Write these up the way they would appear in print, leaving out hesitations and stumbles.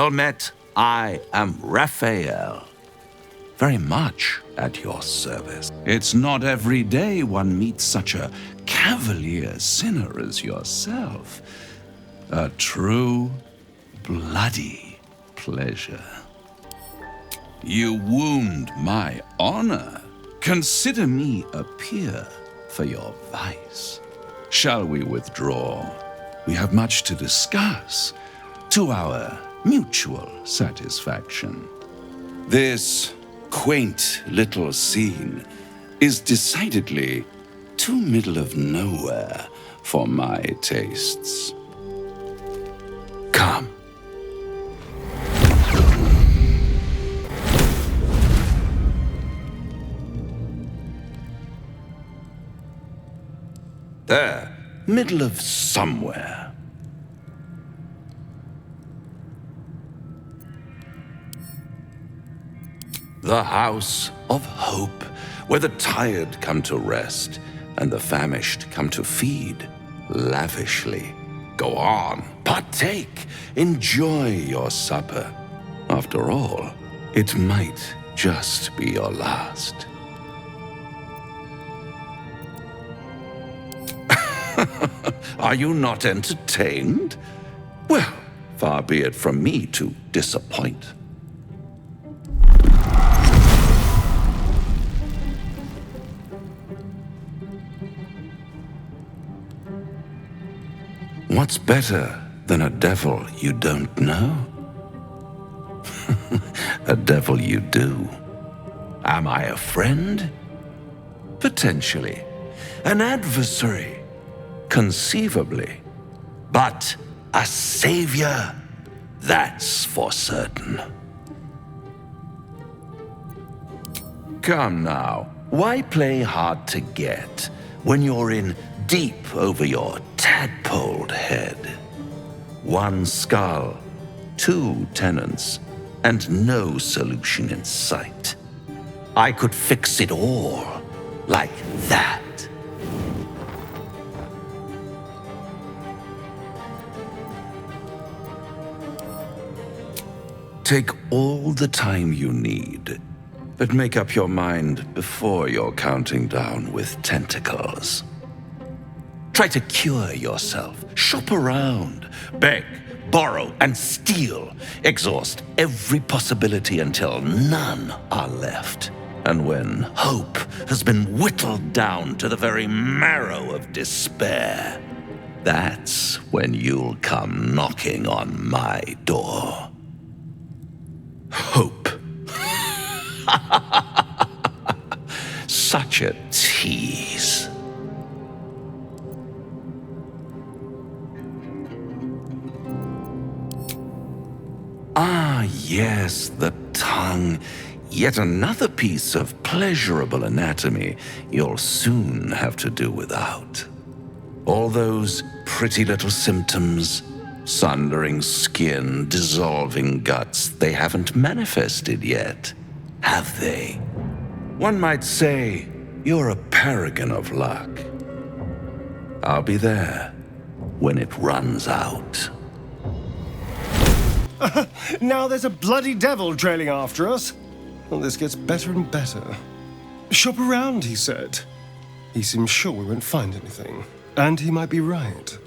Well met. I am Raphael. Very much at your service. It's not every day one meets such a cavalier sinner as yourself. A true, bloody pleasure. You wound my honor. Consider me a peer for your vice. Shall we withdraw? We have much to discuss, to our mutual satisfaction. This quaint little scene is decidedly too middle of nowhere for my tastes. Come. There, middle of somewhere. The house of hope, where the tired come to rest and the famished come to feed lavishly. Go on, partake, enjoy your supper. After all, it might just be your last. Are you not entertained? Well, far be it from me to disappoint. What's better than a devil you don't know? A devil you do. Am I a friend? Potentially. An adversary? Conceivably. But a savior? That's for certain. Come now, why play hard to get when you're in deep over your tadpoled head? One skull, two tenants, and no solution in sight. I could fix it all like that. Take all the time you need, but make up your mind before you're counting down with tentacles. Try to cure yourself, shop around, beg, borrow, and steal. Exhaust every possibility until none are left. And when hope has been whittled down to the very marrow of despair, that's when you'll come knocking on my door. Hope. Such a tease. Ah, yes, the tongue. Yet another piece of pleasurable anatomy you'll soon have to do without. All those pretty little symptoms, sundering skin, dissolving guts, they haven't manifested yet, have they? One might say you're a paragon of luck. I'll be there when it runs out. Now there's a bloody devil trailing after us. Well, this gets better and better. Shop around, he said. He seems sure we won't find anything. And he might be right.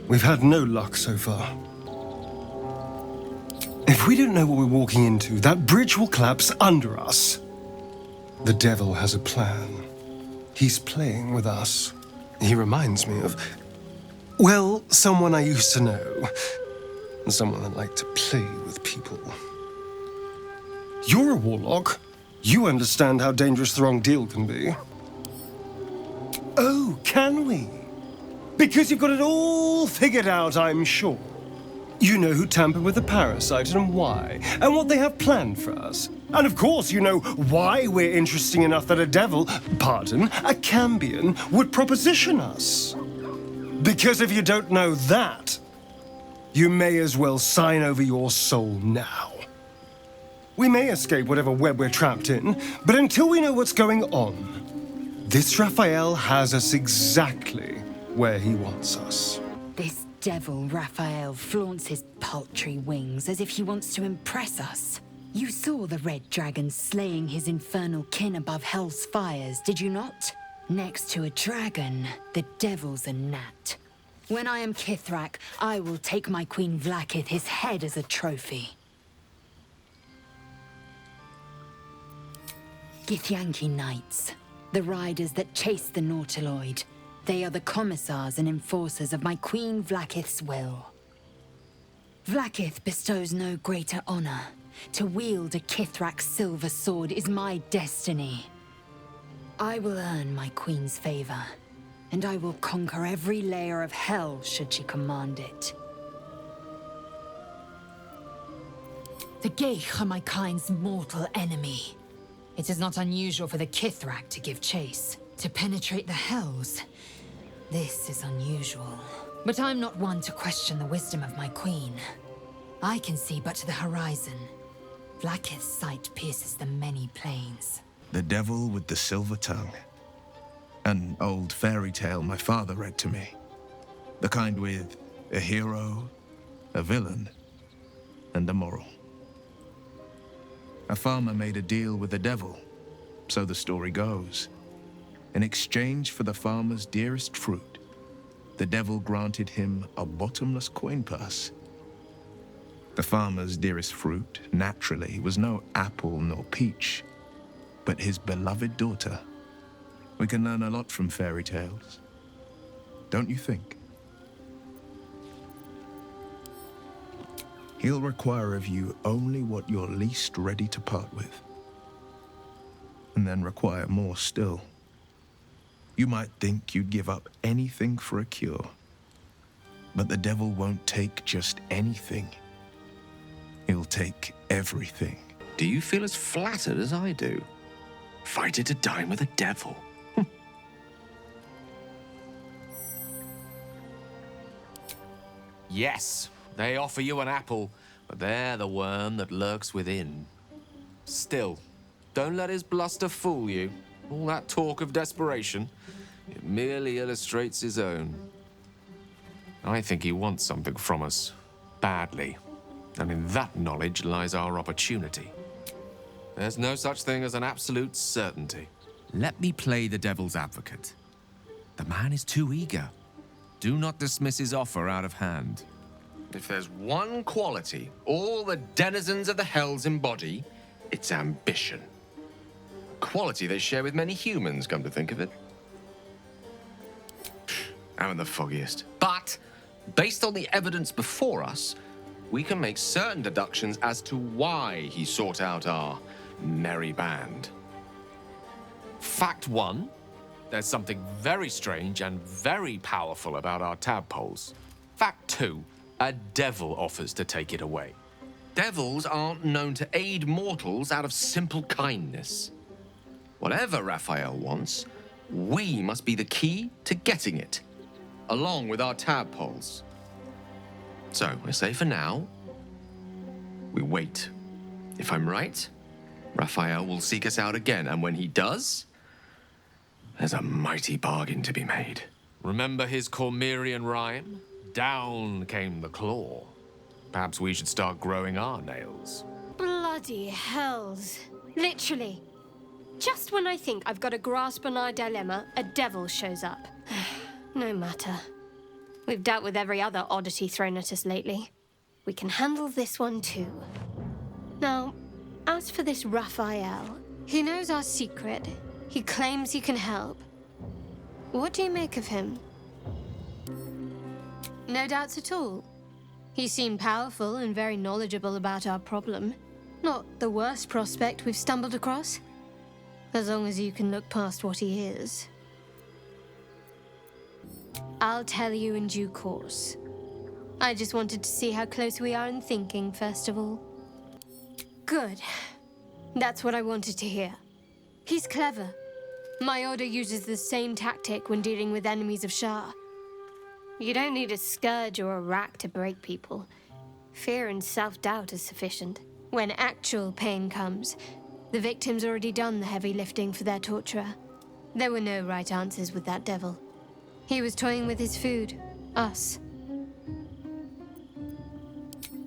We've had no luck so far. If we don't know what we're walking into, that bridge will collapse under us. The devil has a plan. He's playing with us. He reminds me of, well, someone I used to know. Someone that liked to play with people. You're a warlock. You understand how dangerous the wrong deal can be. Oh, can we? Because you've got it all figured out, I'm sure. You know who tampered with the parasite and why, and what they have planned for us. And of course you know why we're interesting enough that a devil, pardon, a Cambion, would proposition us. Because if you don't know that, you may as well sign over your soul now. We may escape whatever web we're trapped in, but until we know what's going on, this Raphael has us exactly where he wants us. This devil Raphael flaunts his paltry wings as if he wants to impress us. You saw the red dragon slaying his infernal kin above hell's fires, did you not? Next to a dragon, the devil's a gnat. When I am Kithrak, I will take my Queen Vlaakith his head as a trophy. Githyanki Knights, the riders that chase the Nautiloid. They are the commissars and enforcers of my Queen Vlaakith's will. Vlaakith bestows no greater honor. To wield a Kithrak silver sword is my destiny. I will earn my Queen's favor, and I will conquer every layer of hell should she command it. The Geich are my kind's mortal enemy. It is not unusual for the Kithrak to give chase, to penetrate the hells. This is unusual. But I'm not one to question the wisdom of my queen. I can see but to the horizon. Vlaakith's sight pierces the many plains. The Devil with the Silver Tongue. An old fairy tale my father read to me. The kind with a hero, a villain, and a moral. A farmer made a deal with the devil, so the story goes. In exchange for the farmer's dearest fruit, the devil granted him a bottomless coin purse. The farmer's dearest fruit, naturally, was no apple nor peach, but his beloved daughter. We can learn a lot from fairy tales, don't you think? He'll require of you only what you're least ready to part with, and then require more still. You might think you'd give up anything for a cure, but the devil won't take just anything. He'll take everything. Do you feel as flattered as I do? Fighter to dine with a devil. Yes, they offer you an apple, but they're the worm that lurks within. Still, don't let his bluster fool you. All that talk of desperation, it merely illustrates his own. I think he wants something from us, badly. And in that knowledge lies our opportunity. There's no such thing as an absolute certainty. Let me play the devil's advocate. The man is too eager. Do not dismiss his offer out of hand. If there's one quality all the denizens of the hells embody, it's ambition. A quality they share with many humans, come to think of it. Haven't the foggiest. But, based on the evidence before us, we can make certain deductions as to why he sought out our merry band. Fact one, there's something very strange and very powerful about our tadpoles. Fact two, a devil offers to take it away. Devils aren't known to aid mortals out of simple kindness. Whatever Raphael wants, we must be the key to getting it, along with our tadpoles. So, I say for now, we wait. If I'm right, Raphael will seek us out again, and when he does, there's a mighty bargain to be made. Remember his Cormyrean rhyme? Down came the claw. Perhaps we should start growing our nails. Bloody hells. Literally. Just when I think I've got a grasp on our dilemma, a devil shows up. No matter. We've dealt with every other oddity thrown at us lately. We can handle this one too. Now, as for this Raphael, he knows our secret. He claims he can help. What do you make of him? No doubts at all. He seemed powerful and very knowledgeable about our problem. Not the worst prospect we've stumbled across. As long as you can look past what he is. I'll tell you in due course. I just wanted to see how close we are in thinking, first of all. Good. That's what I wanted to hear. He's clever. My order uses the same tactic when dealing with enemies of Shah. You don't need a scourge or a rack to break people. Fear and self-doubt is sufficient. When actual pain comes, the victim's already done the heavy lifting for their torturer. There were no right answers with that devil. He was toying with his food, us.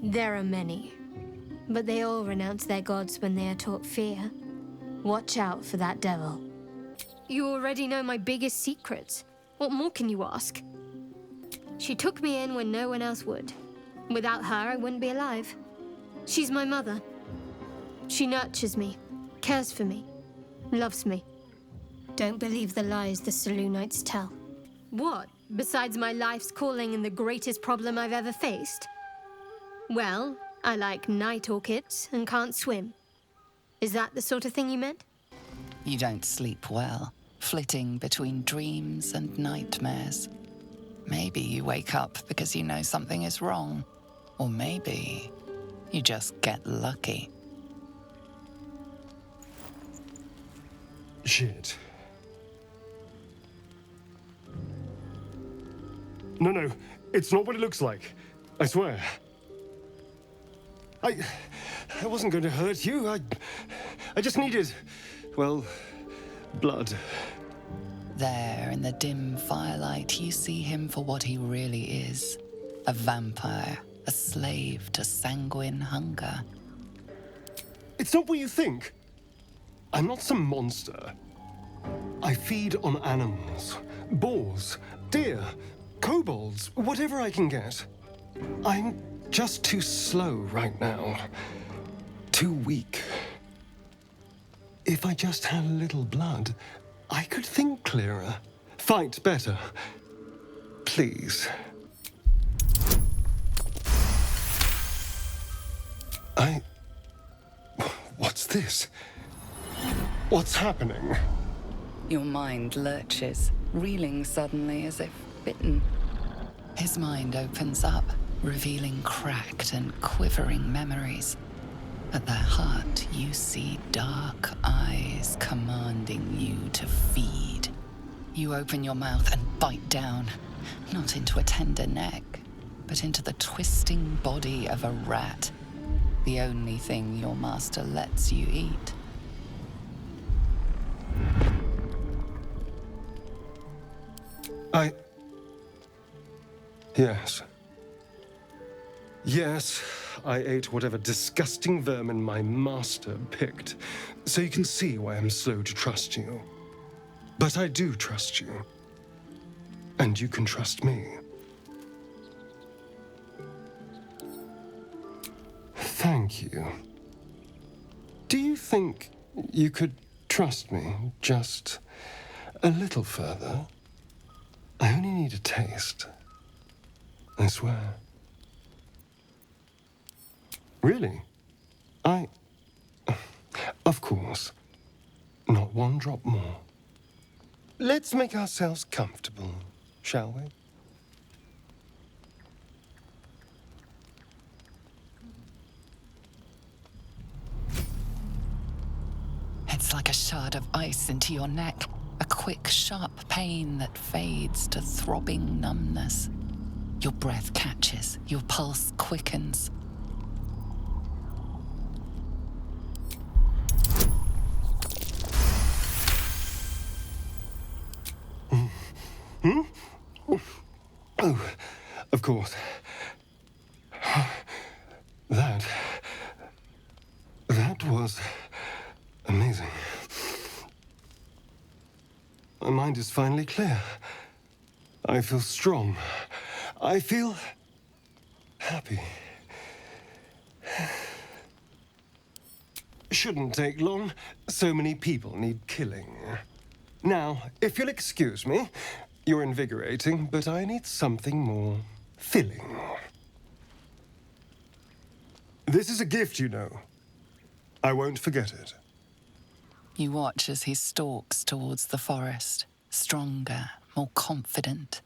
There are many, but they all renounce their gods when they are taught fear. Watch out for that devil. You already know my biggest secrets. What more can you ask? She took me in when no one else would. Without her, I wouldn't be alive. She's my mother. She nurtures me, cares for me, loves me. Don't believe the lies the Selûnites tell. What, besides my life's calling and the greatest problem I've ever faced? Well, I like night orchids and can't swim. Is that the sort of thing you meant? You don't sleep well, flitting between dreams and nightmares. Maybe you wake up because you know something is wrong. Or maybe you just get lucky. Shit. No, it's not what it looks like. I swear. I wasn't going to hurt you. I just needed, well, blood. There, in the dim firelight, you see him for what he really is. A vampire, a slave to sanguine hunger. It's not what you think. I'm not some monster. I feed on animals. Boars, deer, kobolds, whatever I can get. I'm just too slow right now. Too weak. If I just had a little blood, I could think clearer, fight better. Please. What's this? What's happening? Your mind lurches, reeling suddenly as if bitten. His mind opens up, revealing cracked and quivering memories. At their heart, you see dark eyes commanding you to feed. You open your mouth and bite down, not into a tender neck, but into the twisting body of a rat, the only thing your master lets you eat. Yes. Yes, I ate whatever disgusting vermin my master picked, so you can see why I'm slow to trust you. But I do trust you. And you can trust me. Thank you. Do you think you could trust me just a little further? I only need a taste. I swear. Really? Of course. Not one drop more. Let's make ourselves comfortable, shall we? It's like a shard of ice into your neck, a quick, sharp pain that fades to throbbing numbness. Your breath catches, your pulse quickens. Oh, of course. That was amazing. My mind is finally clear. I feel strong. I feel happy. Shouldn't take long. So many people need killing. Now, if you'll excuse me, you're invigorating, but I need something more filling. This is a gift, you know. I won't forget it. You watch as he stalks towards the forest, stronger, more confident,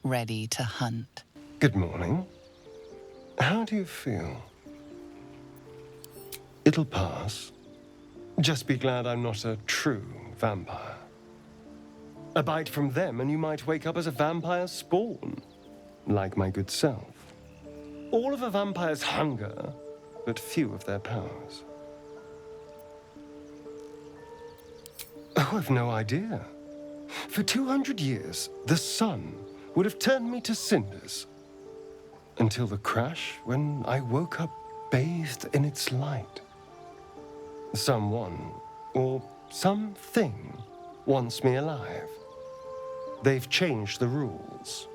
ready to hunt. Good morning. How do you feel? It'll pass. Just be glad I'm not a true vampire. A bite from them and you might wake up as a vampire spawn, like my good self. All of a vampire's hunger, but few of their powers. Oh, I've no idea. For 200 years, the sun would have turned me to cinders. Until the crash, when I woke up bathed in its light. Someone, or something, wants me alive. They've changed the rules.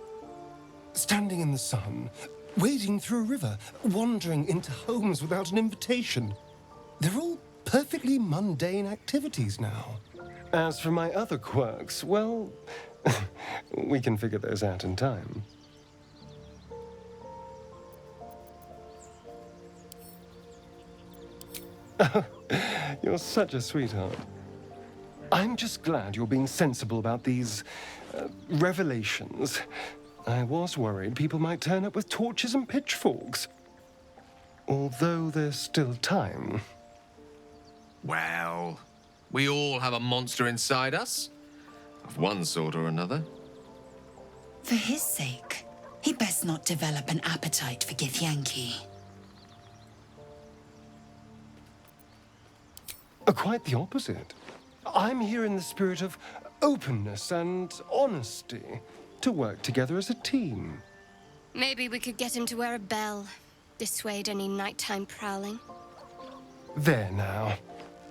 Standing in the sun, wading through a river, wandering into homes without an invitation. They're all perfectly mundane activities now. As for my other quirks, well, we can figure those out in time. You're such a sweetheart. I'm just glad you're being sensible about these revelations. I was worried people might turn up with torches and pitchforks. Although there's still time. Well, we all have a monster inside us, of one sort or another. For his sake, he best not develop an appetite for Githyanki. Quite the opposite. I'm here in the spirit of openness and honesty, to work together as a team. Maybe we could get him to wear a bell. Dissuade any nighttime prowling. There now.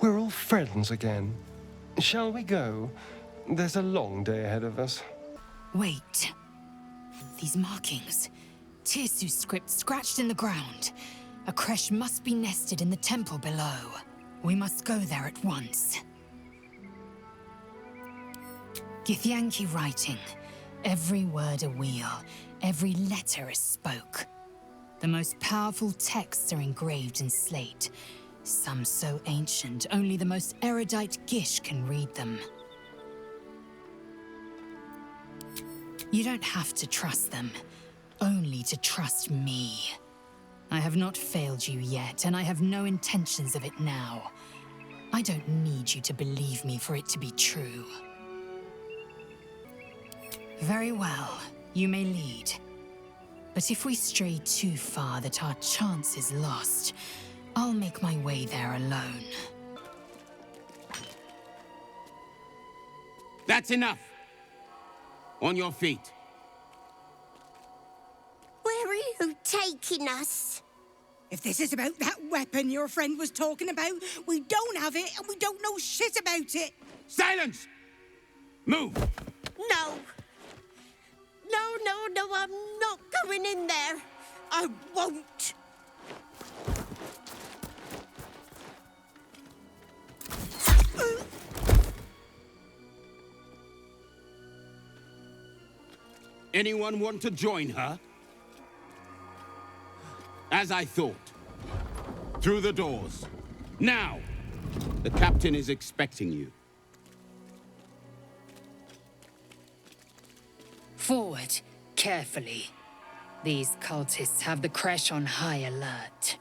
We're all friends again. Shall we go? There's a long day ahead of us. Wait. These markings. Tirsu's script scratched in the ground. A creche must be nested in the temple below. We must go there at once. Githyanki writing. Every word a wheel, every letter a spoke. The most powerful texts are engraved in slate. Some so ancient, only the most erudite Gish can read them. You don't have to trust them, only to trust me. I have not failed you yet, and I have no intentions of it now. I don't need you to believe me for it to be true. Very well, you may lead. But if we stray too far that our chance is lost, I'll make my way there alone. That's enough. On your feet. Where are you taking us? If this is about that weapon your friend was talking about, we don't have it and we don't know shit about it. Silence! Move! No. No, I'm not going in there. I won't. Anyone want to join her? As I thought. Through the doors. Now! The captain is expecting you. Forward, carefully. These cultists have the creche on high alert.